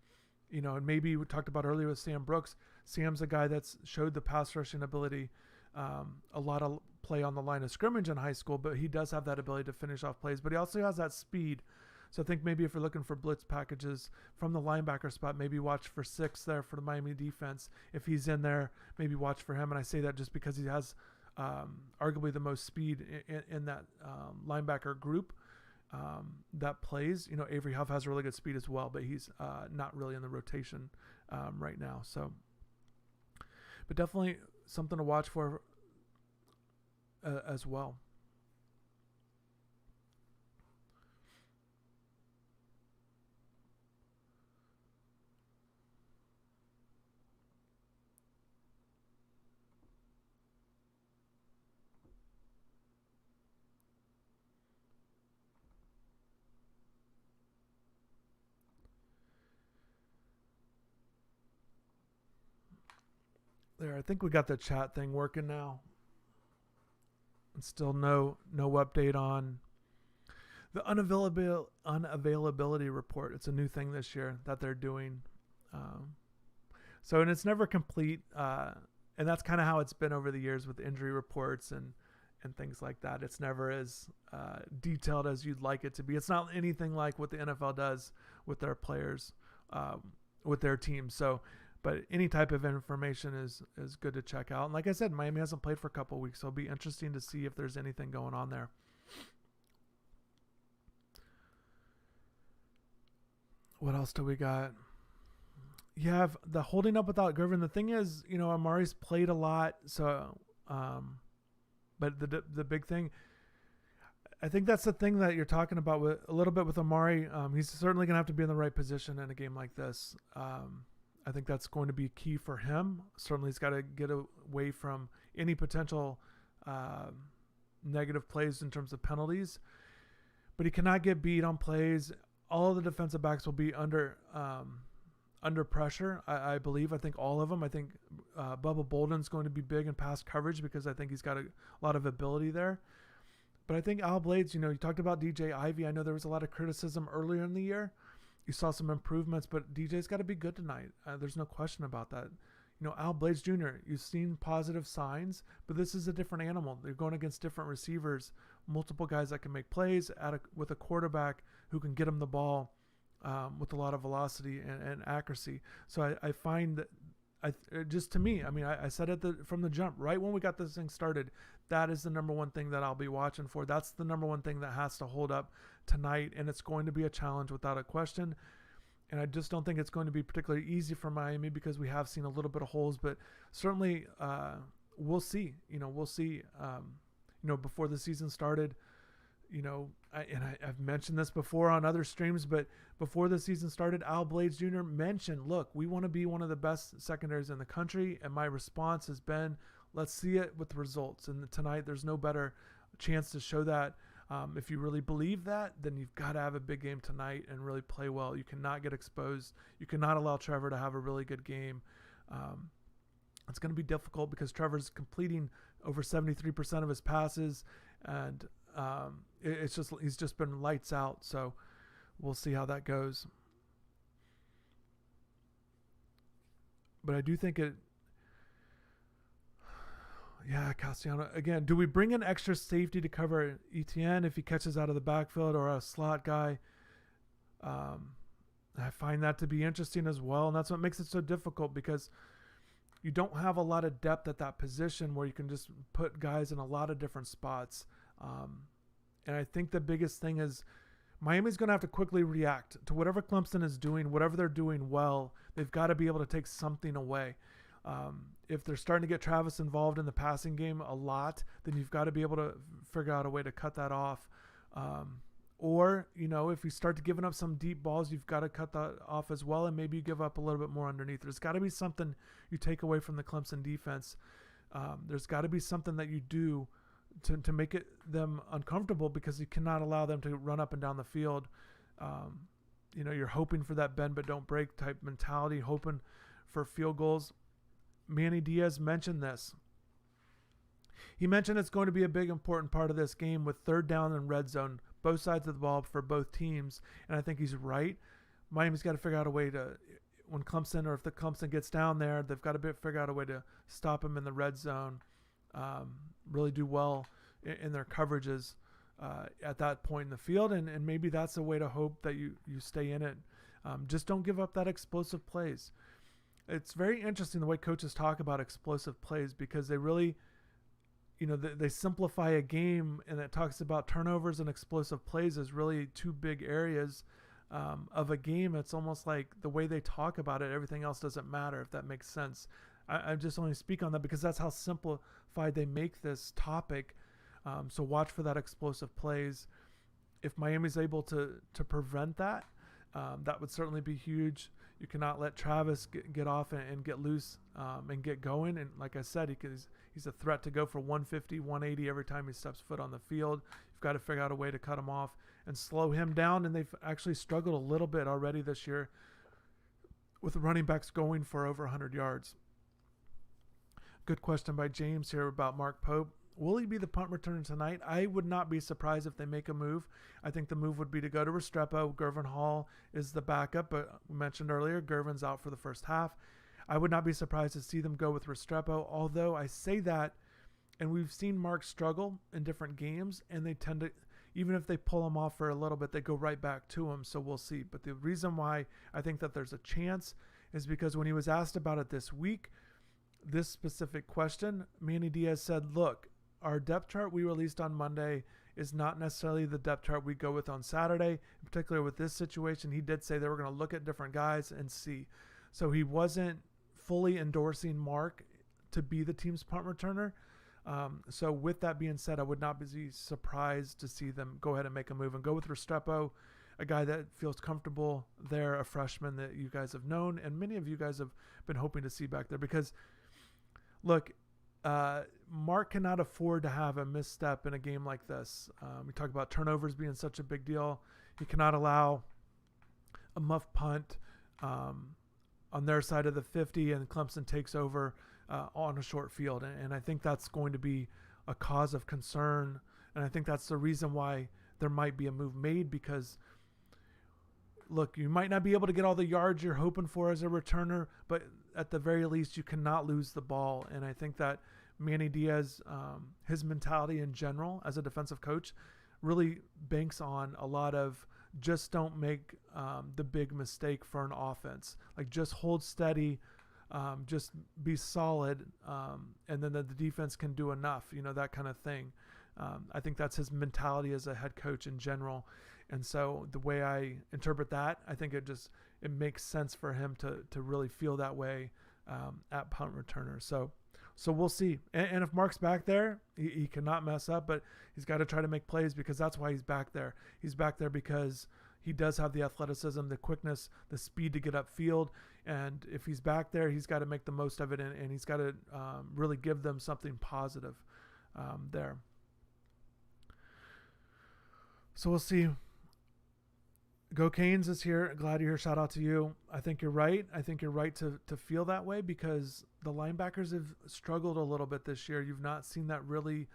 And maybe we talked about earlier with Sam Brooks. Sam's a guy that's showed the pass rushing ability, a lot of play on the line of scrimmage in high school, but he does have that ability to finish off plays, but he also has that speed. So I think maybe if you're looking for blitz packages from the linebacker spot, maybe watch for 6 there for the Miami defense. If he's in there, maybe watch for him. And I say that just because he has arguably the most speed in that linebacker group that plays. Avery Huff has really good speed as well, but he's not really in the rotation right now. So, but definitely something to watch for as well. There, I think we got the chat thing working now. And still no update on the unavailability report. It's a new thing this year that they're doing. And it's never complete. And that's kind of how it's been over the years with injury reports and things like that. It's never as detailed as you'd like it to be. It's not anything like what the NFL does with their players, with their teams. So, but any type of information is good to check out. And like I said, Miami hasn't played for a couple of weeks, so it'll be interesting to see if there's anything going on there. What else do we got? You have the holding up without Griffin. The thing is, Amari's played a lot, so but the big thing, I think that's the thing that you're talking about with a little bit with Amari. He's certainly going to have to be in the right position in a game like this. I think that's going to be key for him. Certainly he's got to get away from any potential negative plays in terms of penalties, but he cannot get beat on plays. All of the defensive backs will be under pressure, I believe. I think all of them. I think Bubba Bolden's going to be big in pass coverage because I think he's got a lot of ability there. But I think Al Blades, you talked about DJ Ivy. I know there was a lot of criticism earlier in the year. You saw some improvements, but DJ's got to be good tonight. There's no question about that. Al Blades Jr., you've seen positive signs, but this is a different animal. They're going against different receivers, multiple guys that can make plays with a quarterback who can get him the ball with a lot of velocity and accuracy. So I find that just to me, I said it from the jump, right when we got this thing started, that is the number one thing that I'll be watching for. That's the number one thing that has to hold up tonight, and it's going to be a challenge without a question. And I just don't think it's going to be particularly easy for Miami because we have seen a little bit of holes, but certainly we'll see. We'll see. Before the season started, I've mentioned this before on other streams, but before the season started, Al Blades Jr. mentioned, look, we want to be one of the best secondaries in the country. And my response has been, let's see it with results. And tonight, there's no better chance to show that. If you really believe that, then you've got to have a big game tonight and really play well. You cannot get exposed. You cannot allow Trevor to have a really good game. It's going to be difficult because Trevor's completing over 73% of his passes, and he's just been lights out. So we'll see how that goes. But I do think Castellano again. Do we bring in extra safety to cover Etienne if he catches out of the backfield, or a slot guy? I find that to be interesting as well, and that's what makes it so difficult because you don't have a lot of depth at that position where you can just put guys in a lot of different spots. And I think the biggest thing is Miami's going to have to quickly react to whatever Clemson is doing, whatever they're doing well. They've got to be able to take something away. If they're starting to get Travis involved in the passing game a lot, then you've got to be able to figure out a way to cut that off. Or, if you start to giving up some deep balls, you've got to cut that off as well, and maybe you give up a little bit more underneath. There's got to be something you take away from the Clemson defense. There's got to be something that you do to make them uncomfortable because you cannot allow them to run up and down the field. You're hoping for that bend but don't break type mentality, hoping for field goals. Manny Diaz mentioned this. He mentioned it's going to be a big important part of this game with third down and red zone, both sides of the ball for both teams. And I think he's right. Miami's got to figure out a way to, when Clemson, or if the Clemson gets down there, they've got to figure out a way to stop him in the red zone, really do well in their coverages at that point in the field. And maybe that's a way to hope that you stay in it. Just don't give up that explosive plays. It's very interesting the way coaches talk about explosive plays because they really, they simplify a game, and it talks about turnovers and explosive plays as really two big areas of a game. It's almost like the way they talk about it, everything else doesn't matter, if that makes sense. I just only speak on that because that's how simplified they make this topic. So watch for that explosive plays. If Miami's able to prevent that, that would certainly be huge. You cannot let Travis get off and get loose and get going. And like I said, he's a threat to go for 150, 180 every time he steps foot on the field. You've got to figure out a way to cut him off and slow him down. And they've actually struggled a little bit already this year with the running backs going for over 100 yards. Good question by James here about Mark Pope. Will he be the punt returner tonight? I would not be surprised if they make a move. I think the move would be to go to Restrepo. Gervin Hall is the backup, but we mentioned earlier, Gervin's out for the first half. I would not be surprised to see them go with Restrepo, although I say that, and we've seen Mark struggle in different games, and they tend to, even if they pull him off for a little bit, they go right back to him, so we'll see. But the reason why I think that there's a chance is because when he was asked about it this week, this specific question, Manny Diaz said, look, our depth chart we released on Monday is not necessarily the depth chart we go with on Saturday. In particular with this situation, he did say they were going to look at different guys and see. So he wasn't fully endorsing Mark to be the team's punt returner. So with that being said, I would not be surprised to see them go ahead and make a move and go with Restrepo, a guy that feels comfortable there, a freshman that you guys have known, and many of you guys have been hoping to see back there because, look, Mark cannot afford to have a misstep in a game like this. We talk about turnovers being such a big deal. He cannot allow a muff punt on their side of the 50 and Clemson takes over on a short field. And I think that's going to be a cause of concern. And I think that's the reason why there might be a move made because, look, you might not be able to get all the yards you're hoping for as a returner, but at the very least, you cannot lose the ball. And I think that Manny Diaz, his mentality in general as a defensive coach, really banks on a lot of just don't make the big mistake for an offense. Like just hold steady, just be solid, and then the defense can do enough, that kind of thing. I think that's his mentality as a head coach in general. And so the way I interpret that, I think it makes sense for him to really feel that way at punt returner. So we'll see. And if Mark's back there, he cannot mess up, but he's got to try to make plays because that's why he's back there. He's back there because he does have the athleticism, the quickness, the speed to get upfield. And if he's back there, he's got to make the most of it, and he's got to really give them something positive there. So we'll see. Go Canes is here. Glad you're here. Shout out to you. I think you're right. I think you're right to feel that way because the linebackers have struggled a little bit this year. You've not seen that really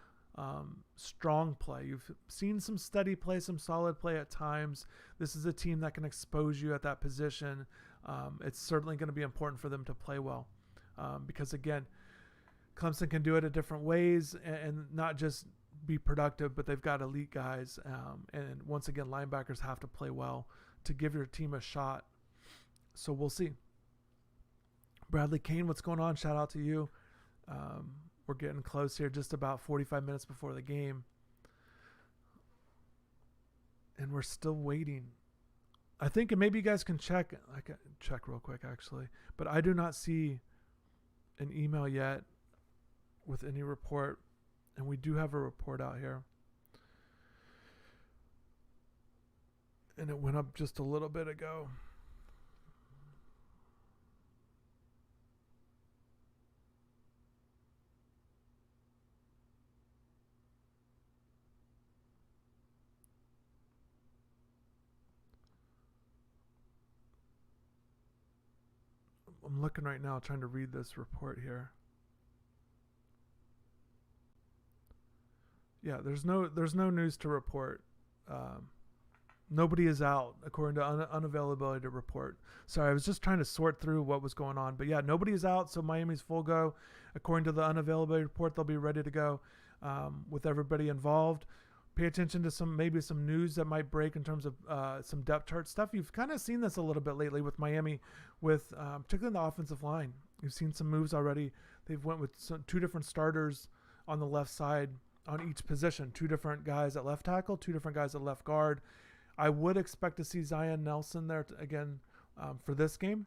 strong play. You've seen some steady play, some solid play at times. This is a team that can expose you at that position. It's certainly going to be important for them to play well because, again, Clemson can do it in different ways and not just be productive, but they've got elite guys. And once again, linebackers have to play well to give your team a shot. So we'll see. Bradley Kane, what's going on? Shout out to you. We're getting close here, just about 45 minutes before the game. And we're still waiting. I think, and maybe you guys can check. I can check real quick, actually. But I do not see an email yet with any report. And we do have a report out here. And it went up just a little bit ago. I'm looking right now, trying to read this report here. Yeah, there's no news to report. Nobody is out according to unavailability to report. Sorry, I was just trying to sort through what was going on. But yeah, nobody is out, so Miami's full go. According to the unavailability report, they'll be ready to go with everybody involved. Pay attention to maybe some news that might break in terms of some depth chart stuff. You've kind of seen this a little bit lately with Miami, with particularly in the offensive line. You've seen some moves already. They've went with two different starters on the left side on each position. Two different guys at left tackle, two different guys at left guard. I would expect to see Zion Nelson there again for this game.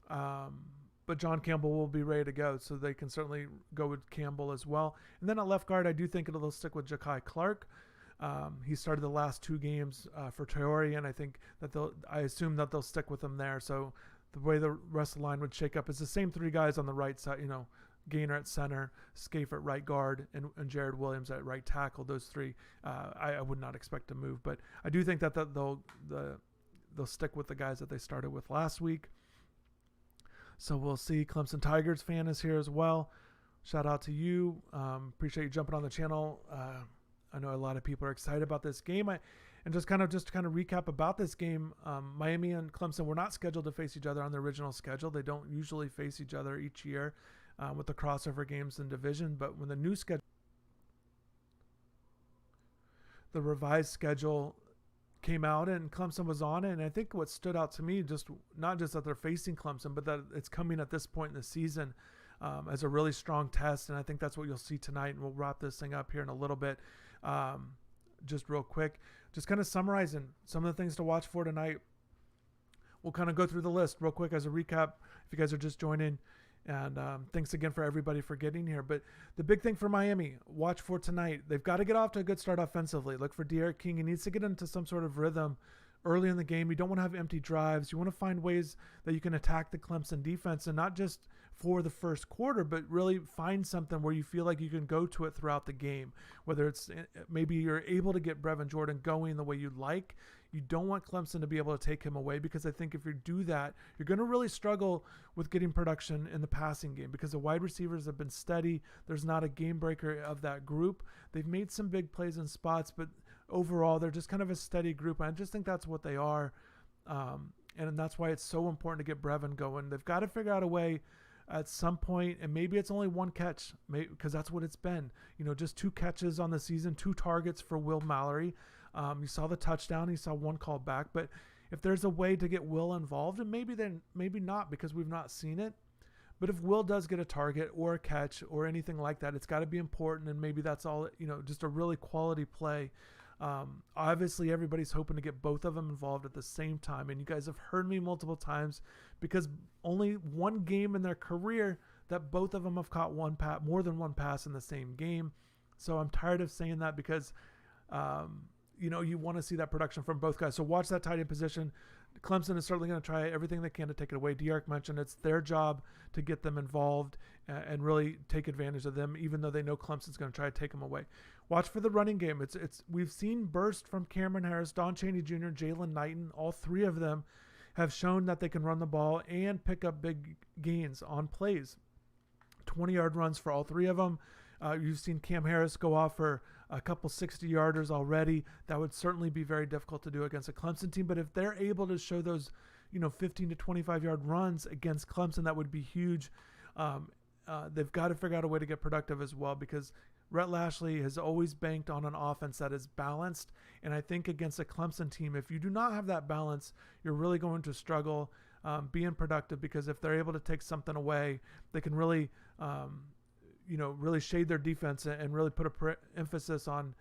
But John Campbell will be ready to go, so they can certainly go with Campbell as well. And then at left guard, I do think they'll stick with Ja'Kai Clark. He started the last two games for Traore, and I think that I assume that they'll stick with him there. So the way the rest of the line would shake up is the same three guys on the right side, Gaynor at center, Scaife at right guard, and Jared Williams at right tackle. Those three, I would not expect to move, but I do think that they'll stick with the guys that they started with last week. So we'll see. Clemson Tigers fan is here as well. shout out to you. Appreciate you jumping on the channel. I know a lot of people are excited about this game. And just to recap about this game, Miami and Clemson were not scheduled to face each other on the original schedule. They don't usually face each other each year with the crossover games in division. But when the new schedule, the revised schedule came out and Clemson was on it, and I think what stood out to me, just not just that they're facing Clemson, but that it's coming at this point in the season as a really strong test. And I think that's what you'll see tonight. And we'll wrap this thing up here in a little bit. Just real quick, just kind of summarizing some of the things to watch for tonight. We'll kind of go through the list real quick as a recap if you guys are just joining. And thanks again for everybody for getting here. But the big thing for Miami, watch for tonight. They've got to get off to a good start offensively. Look for D'Eriq King. He needs to get into some sort of rhythm early in the game. You don't want to have empty drives. You want to find ways that you can attack the Clemson defense, and not just for the first quarter, but really find something where you feel like you can go to it throughout the game. Whether it's maybe you're able to get Brevin Jordan going the way you'd like. You don't want Clemson to be able to take him away, because I think if you do that, you're going to really struggle with getting production in the passing game, because the wide receivers have been steady. There's not a game breaker of that group. They've made some big plays in spots, but overall they're just kind of a steady group. And I just think that's what they are. And that's why it's so important to get Brevin going. They've got to figure out a way at some point, and maybe it's only one catch, because that's what it's been. Just 2 catches on the season, 2 targets for Will Mallory. You saw the touchdown, you saw 1 call back, but if there's a way to get Will involved, and maybe not, because we've not seen it, but if Will does get a target or a catch or anything like that, it's got to be important, and maybe that's all, just a really quality play. Obviously everybody's hoping to get both of them involved at the same time, and you guys have heard me multiple times, because only one game in their career that both of them have caught more than one pass in the same game. So I'm tired of saying that, because you want to see that production from both guys. So watch that tight end position. Clemson is certainly going to try everything they can to take it away. D'Eriq mentioned it's their job to get them involved and really take advantage of them, even though they know Clemson's going to try to take them away. Watch for the running game. We've seen burst from Cameron Harris, Don Chaney Jr., Jalen Knighton. All 3 of them have shown that they can run the ball and pick up big gains on plays. 20-yard runs for all 3 of them. You've seen Cam Harris go off for a couple 60-yarders already. That would certainly be very difficult to do against a Clemson team. But if they're able to show those, 15 to 25-yard runs against Clemson, that would be huge. They've got to figure out a way to get productive as well, because Rhett Lashley has always banked on an offense that is balanced. And I think against a Clemson team, if you do not have that balance, you're really going to struggle being productive, because if they're able to take something away, they can really really shade their defense and really put emphasis on,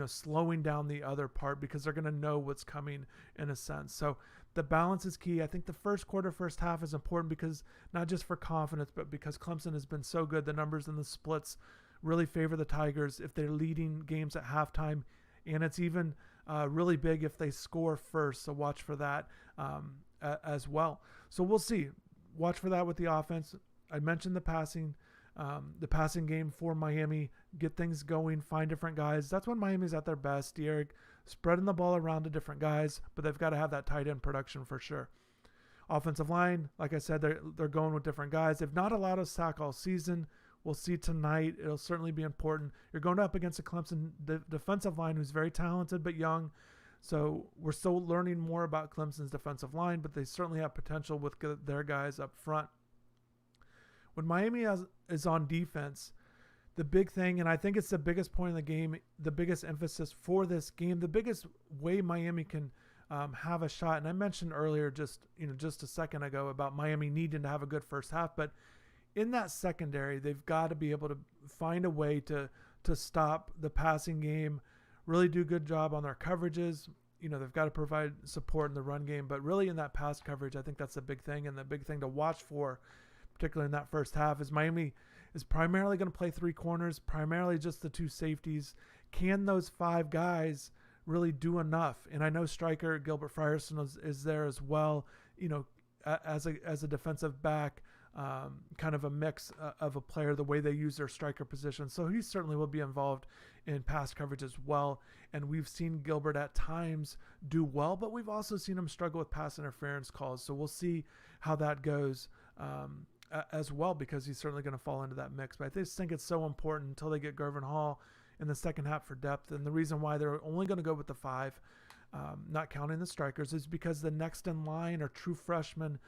slowing down the other part, because they're going to know what's coming in a sense. So the balance is key. I think the first quarter, first half is important, because not just for confidence, but because Clemson has been so good. The numbers and the splits really favor the Tigers if they're leading games at halftime. And it's even really big if they score first. So watch for that as well. So we'll see. Watch for that with the offense. I mentioned the passing game for Miami. Get things going, find different guys. That's when Miami's at their best. D'Eriq spreading the ball around to different guys, but they've got to have that tight end production for sure. Offensive line, like I said, they're going with different guys. They've not allowed a sack all season. We'll see tonight. It'll certainly be important. You're going up against a Clemson defensive line who's very talented but young. So we're still learning more about Clemson's defensive line, but they certainly have potential with their guys up front. When Miami is on defense, the big thing, and I think it's the biggest point in the game, the biggest emphasis for this game, the biggest way Miami can have a shot. And I mentioned earlier, just a second ago, about Miami needing to have a good first half, but in that secondary, they've got to be able to find a way to stop the passing game, really do a good job on their coverages. They've got to provide support in the run game, but really in that pass coverage, I think that's the big thing. And the big thing to watch for, particularly in that first half, is Miami is primarily going to play 3 corners, primarily just the 2 safeties. Can those 5 guys really do enough? And I know striker Gilbert Frierson is there as well, as a defensive back, kind of a mix of a player, the way they use their striker position. So he certainly will be involved in pass coverage as well. And we've seen Gilbert at times do well, but we've also seen him struggle with pass interference calls. So we'll see how that goes as well, because he's certainly going to fall into that mix. But I just think it's so important until they get Gervin Hall in the second half for depth. And the reason why they're only going to go with the 5, not counting the strikers, is because the next in line are true freshmen.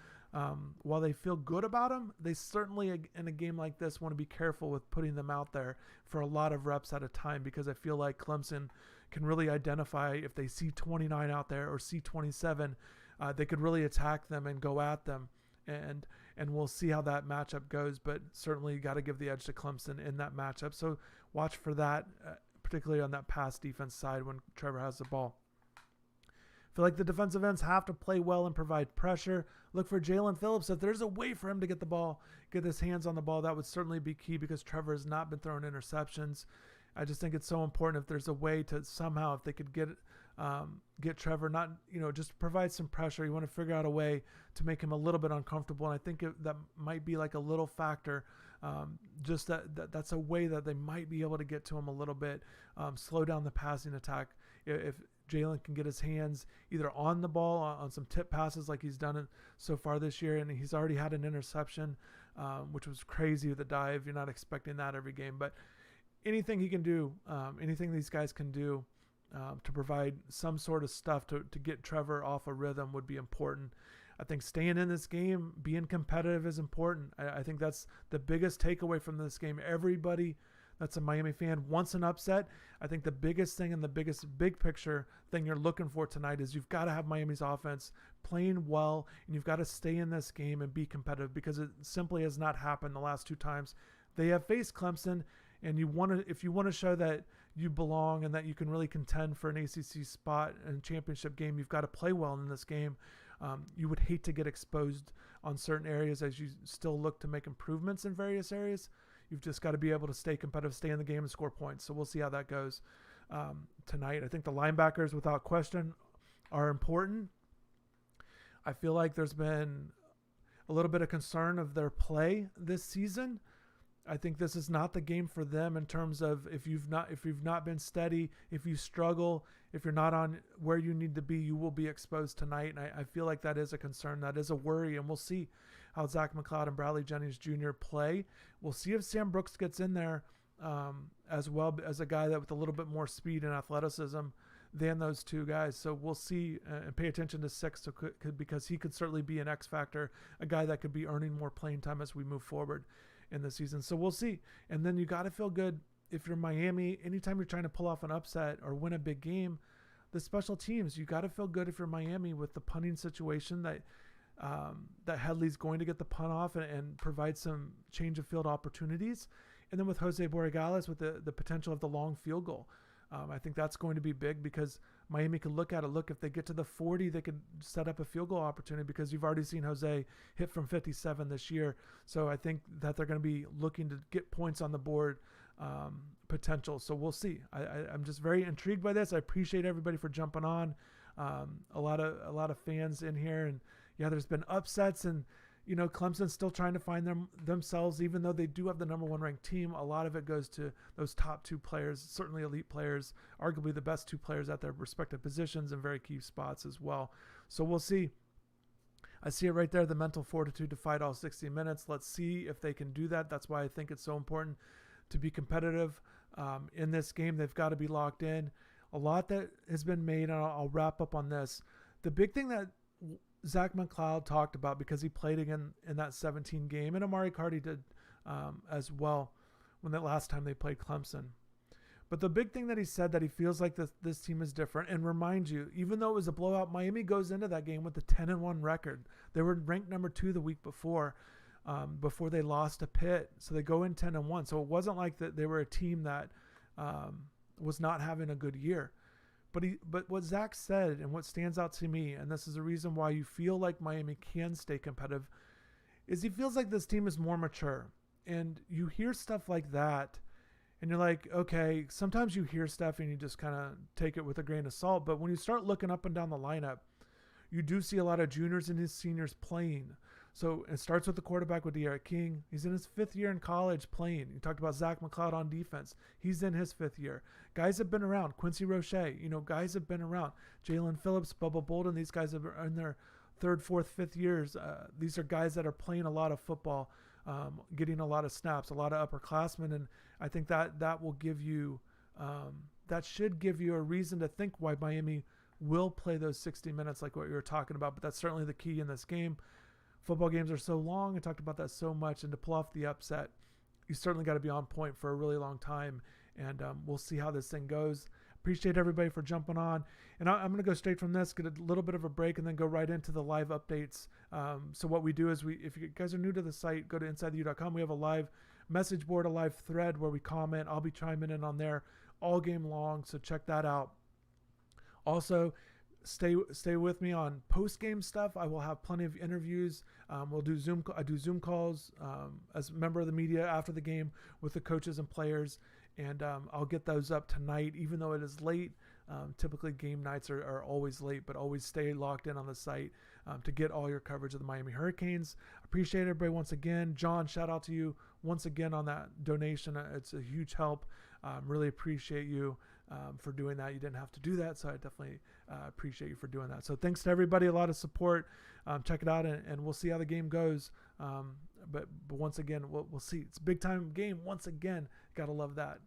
While they feel good about them, they certainly in a game like this want to be careful with putting them out there for a lot of reps at a time, because I feel like Clemson can really identify if they see 29 out there or see 27, they could really attack them and go at them. And we'll see how that matchup goes, but certainly got to give the edge to Clemson in that matchup. So watch for that, particularly on that pass defense side when Trevor has the ball. I feel like the defensive ends have to play well and provide pressure. Look for Jalen Phillips. If there's a way for him to get the ball, get his hands on the ball, that would certainly be key, because Trevor has not been throwing interceptions. I just think it's so important if there's a way to somehow, if they could get Trevor, not, just provide some pressure. You want to figure out a way to make him a little bit uncomfortable. And I think that might be like a little factor. Just that's a way that they might be able to get to him a little bit, slow down the passing attack. If Jalen can get his hands either on the ball, on some tip passes like he's done it so far this year, and he's already had an interception, which was crazy with the dive. You're not expecting that every game, but anything he can do, anything these guys can do to provide some sort of stuff to get Trevor off a rhythm would be important. I think staying in this game, being competitive is important. I think that's the biggest takeaway from this game. Everybody that's a Miami fan wants an upset. I think the biggest thing and the big picture thing you're looking for tonight is you've got to have Miami's offense playing well, and you've got to stay in this game and be competitive, because it simply has not happened the last 2 times they have faced Clemson. And if you want to show that you belong and that you can really contend for an ACC spot and championship game, you've got to play well in this game. You would hate to get exposed on certain areas as you still look to make improvements in various areas. You've just got to be able to stay competitive, stay in the game, and score points. So we'll see how that goes tonight. I think the linebackers, without question, are important. I feel like there's been a little bit of concern of their play this season. I think this is not the game for them in terms of if you've not been steady, if you struggle, if you're not on where you need to be, you will be exposed tonight. And I feel like that is a concern. That is a worry. And we'll see how Zach McCloud and Bradley Jennings Jr. play. We'll see if Sam Brooks gets in there as well, as a guy that with a little bit more speed and athleticism than those 2 guys. So we'll see and pay attention to 6 because he could certainly be an X factor, a guy that could be earning more playing time as we move forward in the season. So we'll see. And then you got to feel good if you're Miami. Anytime you're trying to pull off an upset or win a big game, the special teams, you got to feel good if you're Miami with the punting situation that Headley's going to get the punt off and provide some change of field opportunities. And then with Jose Borregales with the potential of the long field goal. I think that's going to be big, because Miami could look at it. Look, if they get to the 40, they could set up a field goal opportunity, because you've already seen Jose hit from 57 this year. So I think that they're going to be looking to get points on the board potential. So we'll see. I'm just very intrigued by this. I appreciate everybody for jumping on. A lot of fans in here, and yeah, there's been upsets, and Clemson's still trying to find themselves, even though they do have the number 1 ranked team. A lot of it goes to those top 2 players, certainly elite players, arguably the best 2 players at their respective positions and very key spots as well. So we'll see. I see it right there, the mental fortitude to fight all 60 minutes. Let's see if they can do that. That's why I think it's so important to be competitive in this game. They've got to be locked in. A lot that has been made, and I'll wrap up on this. The big thing that Zach McCloud talked about, because he played again in that 17 game, and Amari Carty did as well when the last time they played Clemson. But the big thing that he said, that he feels like this team is different. And remind you, even though it was a blowout, Miami goes into that game with a 10-1 record. They were ranked number 2 the week before they lost to Pitt. So they go in 10-1. So it wasn't like that they were a team that was not having a good year. But what Zach said, and what stands out to me, and this is the reason why you feel like Miami can stay competitive, is he feels like this team is more mature. And you hear stuff like that, and you're like, okay, sometimes you hear stuff and you just kind of take it with a grain of salt. But when you start looking up and down the lineup, you do see a lot of juniors and his seniors playing. So it starts with the quarterback with De'Aaron King. He's in his 5th year in college playing. You talked about Zach McCloud on defense. He's in his 5th year. Guys have been around. Quincy Roche, guys have been around. Jalen Phillips, Bubba Bolden, these guys are in their 3rd, 4th, 5th years. These are guys that are playing a lot of football getting a lot of snaps, a lot of upperclassmen, and I think that will give you that should give you a reason to think why Miami will play those 60 minutes like what you were talking about. But that's certainly the key in this game. Football games are so long. I talked about that so much, and to pull off the upset, you certainly got to be on point for a really long time, and we'll see how this thing goes. Appreciate everybody for jumping on, and I'm going to go straight from this, get a little bit of a break, and then go right into the live updates. So what we do is if you guys are new to the site, go to InsideTheU.com. We have a live message board, a live thread where we comment. I'll be chiming in on there all game long, so check that out. Also, stay with me on post-game stuff. I will have plenty of interviews. We'll do I do Zoom calls as a member of the media after the game with the coaches and players, and I'll get those up tonight, even though it is late. Typically game nights are always late, but always stay locked in on the site to get all your coverage of the Miami Hurricanes. Appreciate everybody once again. John, shout out to you once again on that donation. It's a huge help. Really appreciate you for doing that. You didn't have to do that, so I definitely appreciate you for doing that. So thanks to everybody, a lot of support. Check it out, and we'll see how the game goes. But once again, we'll see. It's a big time game once again. Gotta love that.